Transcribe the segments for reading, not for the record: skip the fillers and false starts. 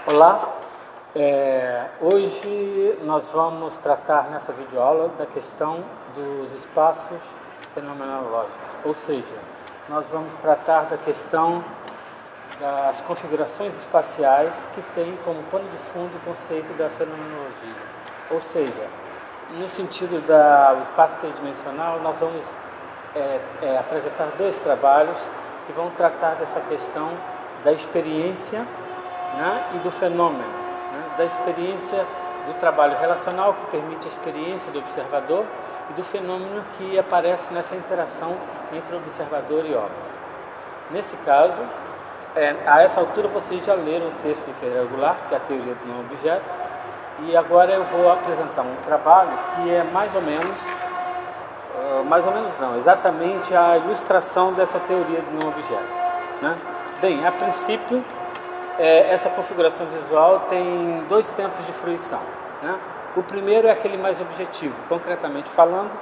Olá, hoje nós vamos tratar nessa videoaula da questão dos espaços fenomenológicos, ou seja, nós vamos tratar da questão das configurações espaciais que tem como pano de fundo o conceito da fenomenologia, ou seja, no sentido do espaço tridimensional nós vamos apresentar dois trabalhos que vão tratar dessa questão da experiência, né, e do fenômeno, né, da experiência do trabalho relacional que permite a experiência do observador e do fenômeno que aparece nessa interação entre o observador e obra. Nesse caso, a essa altura vocês já leram o texto do Ferreira Goulart, que é a teoria do não objeto, e agora eu vou apresentar um trabalho que é mais ou menos não, exatamente a ilustração dessa teoria do não objeto, né? Bem, a princípio, essa configuração visual tem dois tempos de fruição, né? O primeiro é aquele mais objetivo, concretamente falando,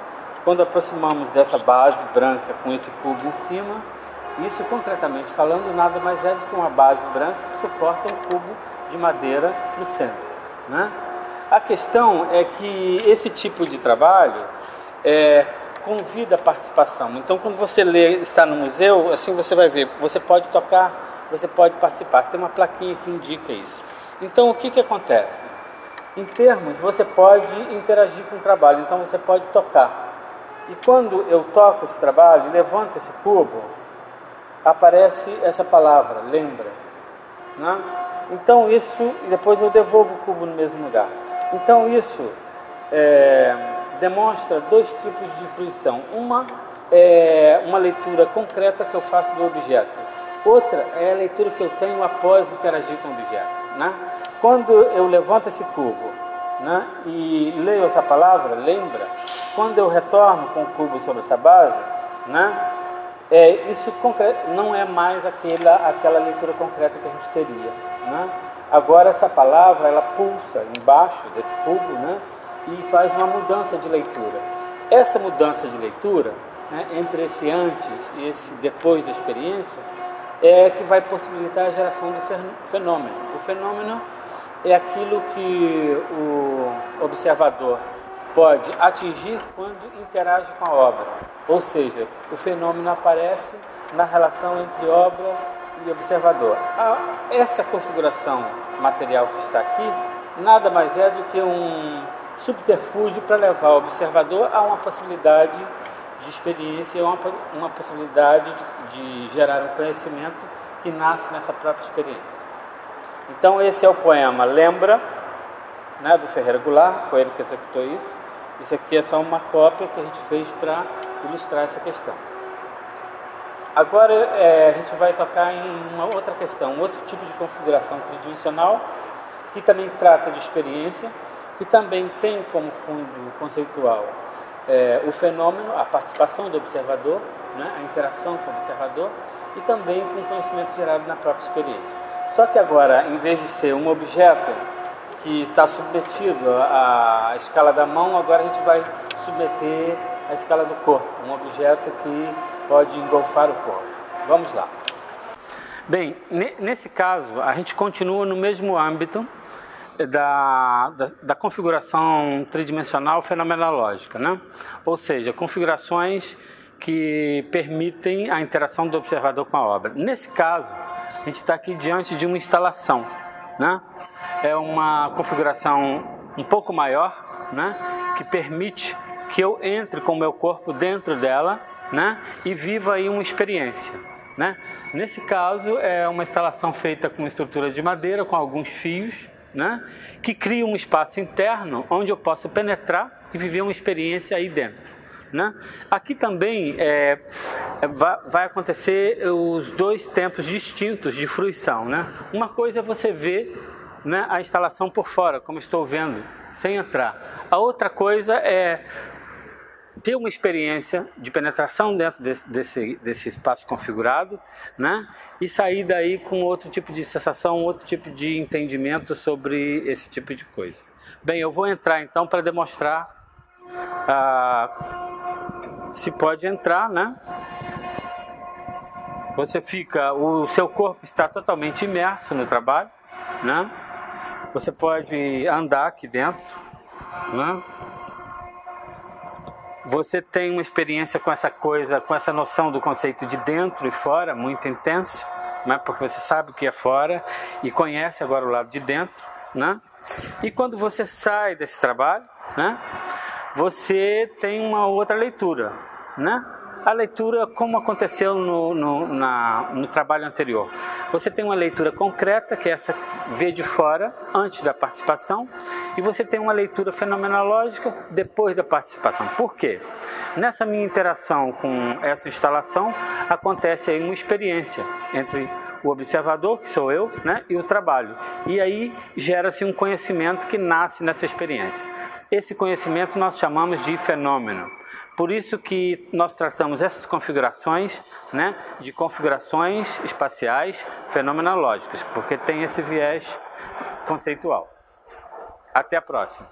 quando aproximamos dessa base branca com esse cubo em cima, isso concretamente falando nada mais é do que uma base branca que suporta um cubo de madeira no centro, né? A questão é que esse tipo de trabalho convida a participação. Então, quando você lê, está no museu, assim você vai ver, você pode tocar, você pode participar. Tem uma plaquinha que indica isso. Então, o que acontece? Em termos, você pode interagir com o trabalho, então você pode tocar. E quando eu toco esse trabalho, levanto esse cubo, aparece essa palavra, lembra, né? Então isso, e depois eu devolvo o cubo no mesmo lugar. Então isso demonstra dois tipos de fruição. Uma é uma leitura concreta que eu faço do objeto. Outra é a leitura que eu tenho após interagir com o objeto, né? Quando eu levanto esse cubo, né, e leio essa palavra, lembra, quando eu retorno com o cubo sobre essa base, né, isso não é mais aquela leitura concreta que a gente teria, né? Agora essa palavra ela pulsa embaixo desse cubo, né, e faz uma mudança de leitura. Essa mudança de leitura, né, entre esse antes e esse depois da experiência, é que vai possibilitar a geração do fenômeno. O fenômeno é aquilo que o observador pode atingir quando interage com a obra. Ou seja, o fenômeno aparece na relação entre obra e observador. Essa configuração material que está aqui nada mais é do que um subterfúgio para levar o observador a uma possibilidade de experiência, uma possibilidade de gerar um conhecimento que nasce nessa própria experiência. Então esse é o poema Lembra, né, do Ferreira Goulart, foi ele que executou isso. Isso aqui é só uma cópia que a gente fez para ilustrar essa questão. Agora a gente vai tocar em uma outra questão, um outro tipo de configuração tridimensional, que também trata de experiência, que também tem como fundo conceitual o fenômeno, a participação do observador, né, a interação com o observador, e também com o conhecimento gerado na própria experiência. Só que agora, em vez de ser um objeto que está submetido à escala da mão, agora a gente vai submeter à escala do corpo, um objeto que pode engolfar o corpo. Vamos lá. Bem, nesse caso, a gente continua no mesmo âmbito da configuração tridimensional fenomenológica, né? Ou seja, configurações que permitem a interação do observador com a obra. Nesse caso, a gente está aqui diante de uma instalação, né? É uma configuração um pouco maior, né, que permite que eu entre com o meu corpo dentro dela, né, e viva aí uma experiência, né? Nesse caso, é uma instalação feita com estrutura de madeira, com alguns fios, né, que cria um espaço interno onde eu posso penetrar e viver uma experiência aí dentro, né? Aqui também vai acontecer os dois tempos distintos de fruição, né? Uma coisa é você ver, né, a instalação por fora, como estou vendo, sem entrar. A outra coisa é ter uma experiência de penetração dentro desse espaço configurado, né, e sair daí com outro tipo de sensação, outro tipo de entendimento sobre esse tipo de coisa. Bem, eu vou entrar então para demonstrar se pode entrar, né? O seu corpo está totalmente imerso no trabalho, né? Você pode andar aqui dentro, né? Você tem uma experiência com essa coisa, com essa noção do conceito de dentro e fora, muito intenso, né? Porque você sabe o que é fora e conhece agora o lado de dentro, né? E quando você sai desse trabalho, né? Você tem uma outra leitura, né? A leitura como aconteceu no trabalho anterior. Você tem uma leitura concreta, que é essa vê de fora, antes da participação, e você tem uma leitura fenomenológica depois da participação. Por quê? Nessa minha interação com essa instalação, acontece aí uma experiência entre o observador, que sou eu, né, e o trabalho. E aí gera-se um conhecimento que nasce nessa experiência. Esse conhecimento nós chamamos de fenômeno. Por isso que nós tratamos essas configurações, né, de configurações espaciais fenomenológicas, porque tem esse viés conceitual. Até a próxima.